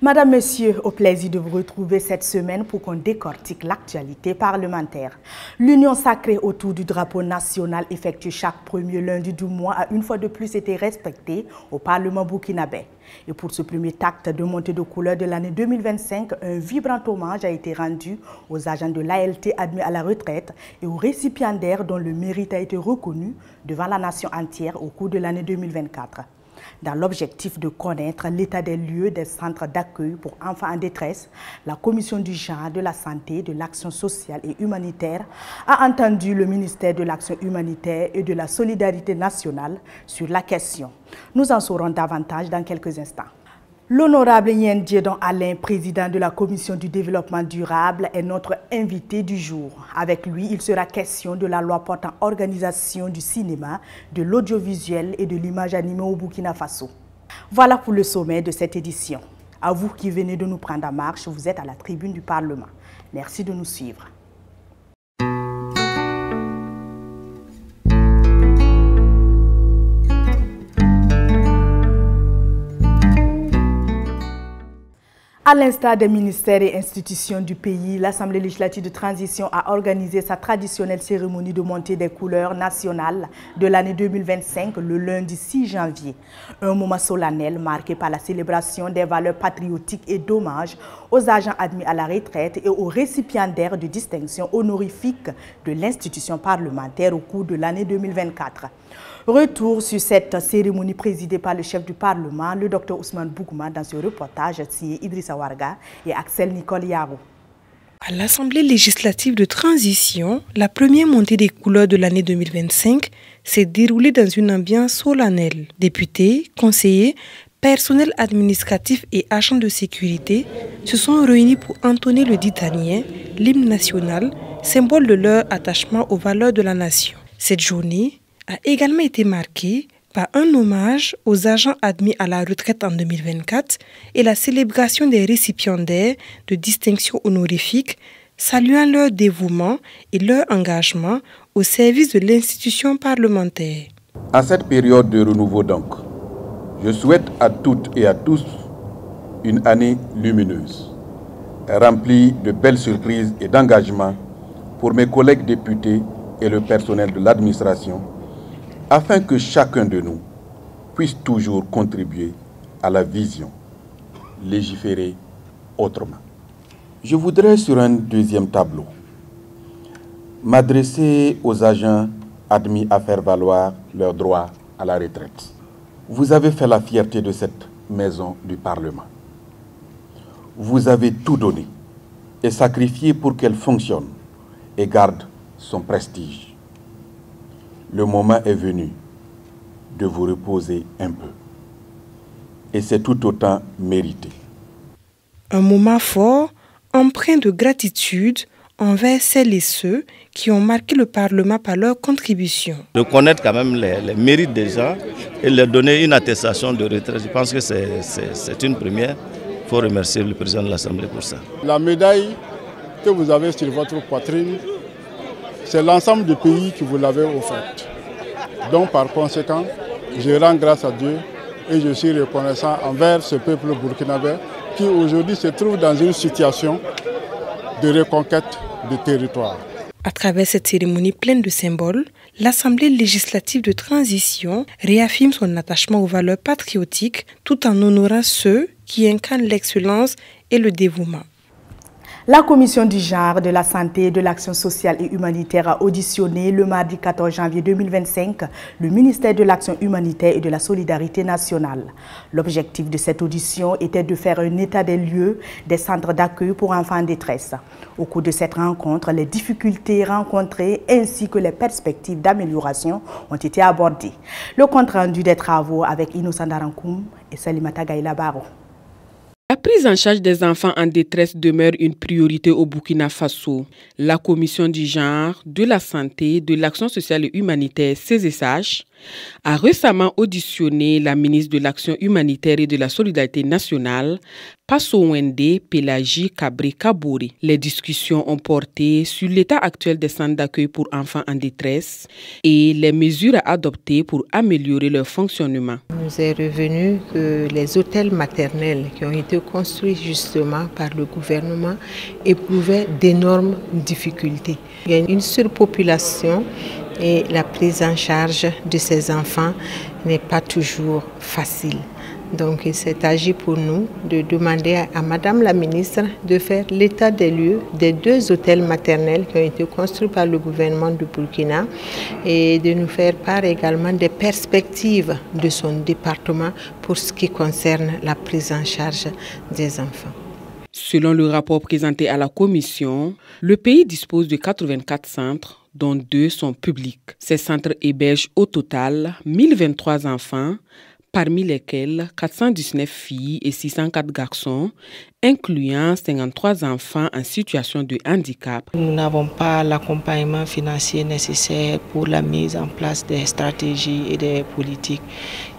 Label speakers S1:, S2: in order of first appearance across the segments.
S1: Madame, Messieurs, au plaisir de vous retrouver cette semaine pour qu'on décortique l'actualité parlementaire. L'union sacrée autour du drapeau national effectuée chaque premier lundi du mois a une fois de plus été respectée au Parlement burkinabé. Et pour ce premier acte de montée de couleur de l'année 2025, un vibrant hommage a été rendu aux agents de l'ALT admis à la retraite et aux récipiendaires dont le mérite a été reconnu devant la nation entière au cours de l'année 2024. Dans l'objectif de connaître l'état des lieux des centres d'accueil pour enfants en détresse, la Commission du genre, de la santé, de l'action sociale et humanitaire a entendu le ministère de l'action humanitaire et de la solidarité nationale sur la question. Nous en saurons davantage dans quelques instants. L'honorable Yen Diedon Alain, président de la Commission du développement durable, est notre invité du jour. Avec lui, il sera question de la loi portant organisation du cinéma, de l'audiovisuel et de l'image animée au Burkina Faso. Voilà pour le sommet de cette édition. À vous qui venez de nous prendre en marche, vous êtes à la tribune du Parlement. Merci de nous suivre. À l'instar des ministères et institutions du pays, l'Assemblée législative de transition a organisé sa traditionnelle cérémonie de montée des couleurs nationales de l'année 2025 le lundi 6 janvier. Un moment solennel marqué par la célébration des valeurs patriotiques et d'hommage aux agents admis à la retraite et aux récipiendaires de distinctions honorifiques de l'institution parlementaire au cours de l'année 2024. Retour sur cette cérémonie présidée par le chef du Parlement, le Dr Ousmane Bougouma, dans ce reportage signé Idrissa Warga et Axel Nicole Yaro.
S2: À l'Assemblée législative de transition, la première montée des couleurs de l'année 2025 s'est déroulée dans une ambiance solennelle. Députés, conseillers, personnel administratif et agents de sécurité se sont réunis pour entonner le ditanien, l'hymne national, symbole de leur attachement aux valeurs de la nation. Cette journée a également été marquée par un hommage aux agents admis à la retraite en 2024 et la célébration des récipiendaires de distinctions honorifiques, saluant leur dévouement et leur engagement au service de l'institution parlementaire.
S3: À cette période de renouveau donc, je souhaite à toutes et à tous une année lumineuse, remplie de belles surprises et d'engagement pour mes collègues députés et le personnel de l'administration, afin que chacun de nous puisse toujours contribuer à la vision, légiférer autrement. Je voudrais sur un deuxième tableau m'adresser aux agents admis à faire valoir leur droit à la retraite. Vous avez fait la fierté de cette maison du Parlement. Vous avez tout donné et sacrifié pour qu'elle fonctionne et garde son prestige. Le moment est venu de vous reposer un peu. Et c'est tout autant mérité.
S2: Un moment fort, empreint de gratitude envers celles et ceux qui ont marqué le Parlement par leur contribution.
S4: De connaître quand même les mérites des gens et leur donner une attestation de retraite, je pense que c'est une première. Il faut remercier le président de l'Assemblée pour ça.
S5: La médaille que vous avez sur votre poitrine, c'est l'ensemble du pays qui vous l'avait offerte. Donc par conséquent, je rends grâce à Dieu et je suis reconnaissant envers ce peuple burkinabé qui aujourd'hui se trouve dans une situation de reconquête de territoire.
S2: À travers cette cérémonie pleine de symboles, l'Assemblée législative de transition réaffirme son attachement aux valeurs patriotiques tout en honorant ceux qui incarnent l'excellence et le dévouement.
S1: La Commission du genre, de la santé, de l'action sociale et humanitaire a auditionné le mardi 14 janvier 2025 le ministère de l'action humanitaire et de la solidarité nationale. L'objectif de cette audition était de faire un état des lieux des centres d'accueil pour enfants en détresse. Au cours de cette rencontre, les difficultés rencontrées ainsi que les perspectives d'amélioration ont été abordées. Le compte rendu des travaux avec Innocent Darankoum et Salimata Gaïla Baro.
S6: La prise en charge des enfants en détresse demeure une priorité au Burkina Faso. La Commission du genre, de la santé, de l'action sociale et humanitaire, CSH, a récemment auditionné la ministre de l'Action humanitaire et de la solidarité nationale, Passowende Pelagie Kabri Kabouri. Les discussions ont porté sur l'état actuel des centres d'accueil pour enfants en détresse et les mesures à adopter pour améliorer leur fonctionnement.
S7: Il nous est revenu que les hôtels maternels qui ont été construits construit justement par le gouvernement éprouvaient d'énormes difficultés. Il y a une surpopulation et la prise en charge de ces enfants n'est pas toujours facile. Donc il s'est agi pour nous de demander à Madame la ministre de faire l'état des lieux des 2 hôtels maternels qui ont été construits par le gouvernement du Burkina et de nous faire part également des perspectives de son département pour ce qui concerne la prise en charge des enfants.
S6: Selon le rapport présenté à la commission, le pays dispose de 84 centres, dont 2 sont publics. Ces centres hébergent au total 1023 enfants, parmi lesquels 419 filles et 604 garçons, incluant 53 enfants en situation de handicap.
S7: Nous n'avons pas l'accompagnement financier nécessaire pour la mise en place des stratégies et des politiques.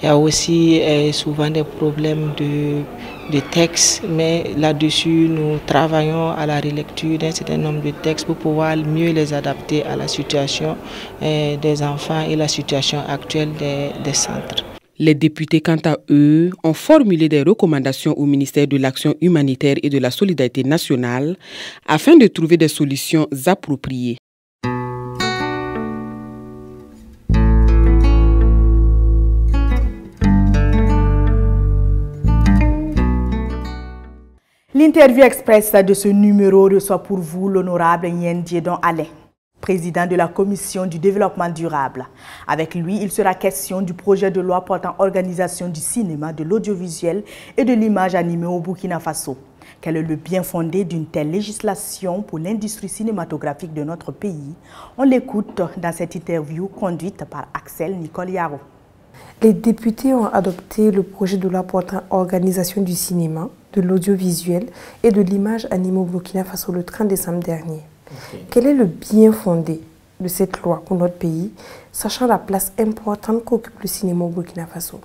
S7: Il y a aussi souvent des problèmes de textes, mais là-dessus, nous travaillons à la relecture d'un certain nombre de textes pour pouvoir mieux les adapter à la situation des enfants et la situation actuelle des centres.
S6: Les députés, quant à eux, ont formulé des recommandations au ministère de l'Action humanitaire et de la Solidarité nationale afin de trouver des solutions appropriées.
S1: L'interview express de ce numéro reçoit pour vous l'honorable Yen Diedon Alain, président de la Commission du développement durable. Avec lui, il sera question du projet de loi portant organisation du cinéma, de l'audiovisuel et de l'image animée au Burkina Faso. Quel est le bien fondé d'une telle législation pour l'industrie cinématographique de notre pays? On l'écoute dans cette interview conduite par Axel Nicole Yaro.
S2: Les députés ont adopté le projet de loi portant organisation du cinéma, de l'audiovisuel et de l'image animée au Burkina Faso le 30 décembre dernier. Quel est le bien fondé de cette loi pour notre pays, sachant la place importante qu'occupe le cinéma au Burkina Faso?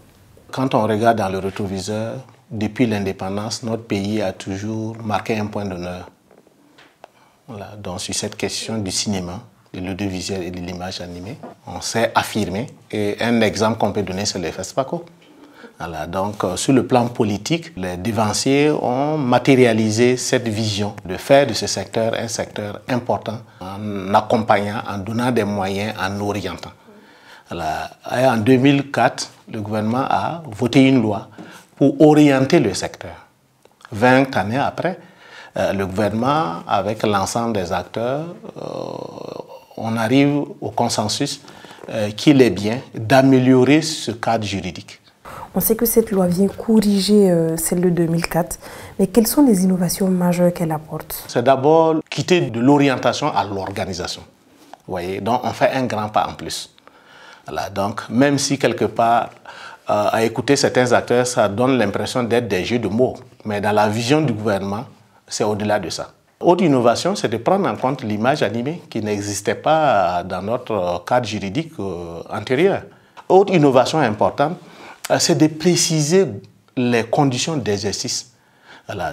S8: Quand on regarde dans le rétroviseur, depuis l'indépendance, notre pays a toujours marqué un point d'honneur. Voilà, donc sur cette question du cinéma, de l'audiovisuel et de l'image animée, on s'est affirmé. Et un exemple qu'on peut donner, c'est le FESPACO. Voilà, donc sur le plan politique, les dévanciers ont matérialisé cette vision de faire de ce secteur un secteur important en accompagnant, en donnant des moyens, en orientant. Voilà. Et en 2004, le gouvernement a voté une loi pour orienter le secteur. 20 années après, le gouvernement, avec l'ensemble des acteurs, on arrive au consensus qu'il est bien d'améliorer ce cadre juridique.
S2: On sait que cette loi vient corriger celle de 2004, mais quelles sont les innovations majeures qu'elle apporte? C'est
S8: d'abord quitter de l'orientation à l'organisation. Vous voyez, donc on fait un grand pas en plus. Voilà, donc même si quelque part, à écouter certains acteurs, ça donne l'impression d'être des jeux de mots, mais dans la vision du gouvernement, c'est au-delà de ça. Autre innovation, c'est de prendre en compte l'image animée qui n'existait pas dans notre cadre juridique antérieur. Autre innovation importante, c'est de préciser les conditions d'exercice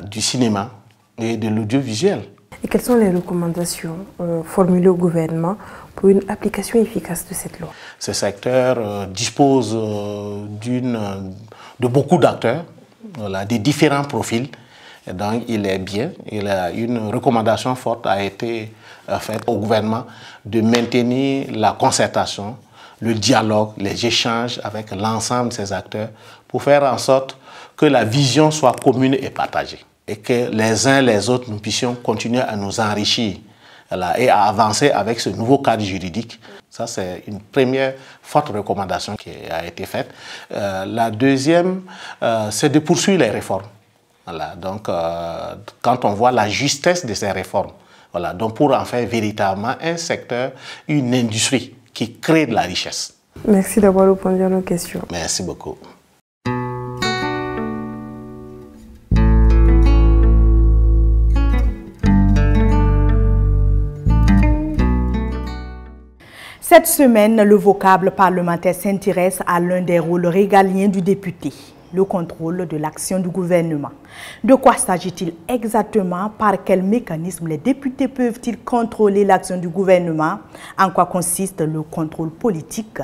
S8: du cinéma et de l'audiovisuel.
S2: Et quelles sont les recommandations formulées au gouvernement pour une application efficace de cette loi?
S8: Ce secteur dispose de beaucoup d'acteurs, de différents profils. Et donc il est bien, une recommandation forte a été faite au gouvernement de maintenir la concertation, le dialogue, les échanges avec l'ensemble de ces acteurs pour faire en sorte que la vision soit commune et partagée et que les uns les autres nous puissions continuer à nous enrichir et à avancer avec ce nouveau cadre juridique. Ça, c'est une première forte recommandation qui a été faite. La deuxième, c'est de poursuivre les réformes. Voilà, donc, quand on voit la justesse de ces réformes, voilà, donc pour en faire véritablement un secteur, une industrie qui crée de la richesse.
S2: Merci d'avoir répondu à nos questions.
S8: Merci beaucoup.
S1: Cette semaine, le vocable parlementaire s'intéresse à l'un des rôles régaliens du député. le contrôle de l'action du gouvernement. De quoi s'agit-il exactement? Par quel mécanisme les députés peuvent-ils contrôler l'action du gouvernement? En quoi consiste le contrôle politique?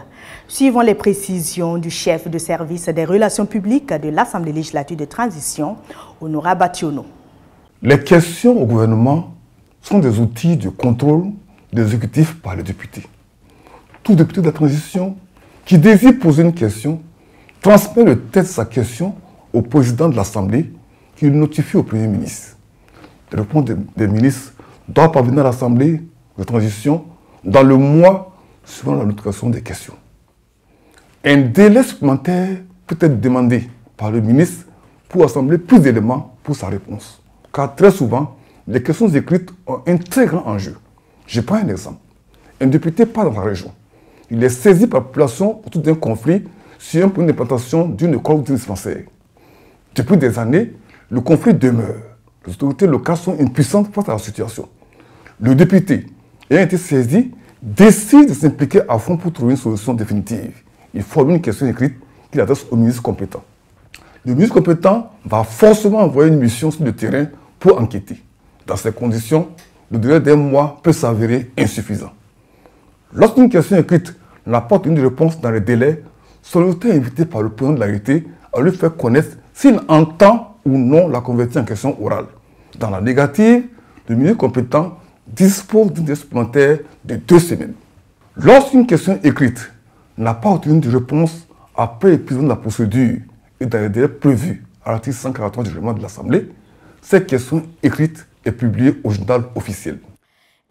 S1: Suivons les précisions du chef de service des relations publiques de l'Assemblée législative de transition, Honora Bationo.
S9: Les questions au gouvernement sont des outils de contrôle des exécutifs par les députés. Tout député de la transition qui désire poser une question transmet le texte de sa question au président de l'Assemblée qui le notifie au Premier ministre. Les réponses des ministres doivent parvenir à l'Assemblée de transition dans le mois suivant la notification des questions. Un délai supplémentaire peut être demandé par le ministre pour assembler plus d'éléments pour sa réponse. Car très souvent, les questions écrites ont un très grand enjeu. Je prends un exemple. Un député part dans la région. Il est saisi par la population autour d'un conflit sur un point d'implantation d'une école ou d'une dispensaire. Depuis des années, le conflit demeure. Les autorités locales sont impuissantes face à la situation. Le député, ayant été saisi, décide de s'impliquer à fond pour trouver une solution définitive. Il formule une question écrite qu'il adresse au ministre compétent. Le ministre compétent va forcément envoyer une mission sur le terrain pour enquêter. Dans ces conditions, le délai d'un mois peut s'avérer insuffisant. Lorsqu'une question écrite n'a pas obtenu de réponse dans les délais, son auteur est invité par le président de l'ART à lui faire connaître s'il entend ou non la convertir en question orale. Dans la négative, le ministre compétent dispose d'une délai supplémentaire de 2 semaines. Lorsqu'une question écrite n'a pas obtenu de réponse après l'épuisement de la procédure et dans les délais prévus à l'article 143 du règlement de l'Assemblée, cette question écrite est publiée au journal officiel.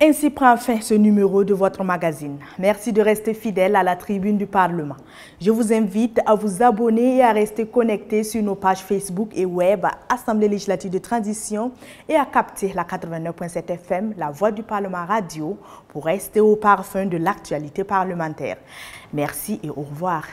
S1: Ainsi prend fin ce numéro de votre magazine. Merci de rester fidèle à la tribune du Parlement. Je vous invite à vous abonner et à rester connecté sur nos pages Facebook et web Assemblée législative de transition et à capter la 89.7 FM, la voix du Parlement radio, pour rester au parfum de l'actualité parlementaire. Merci et au revoir.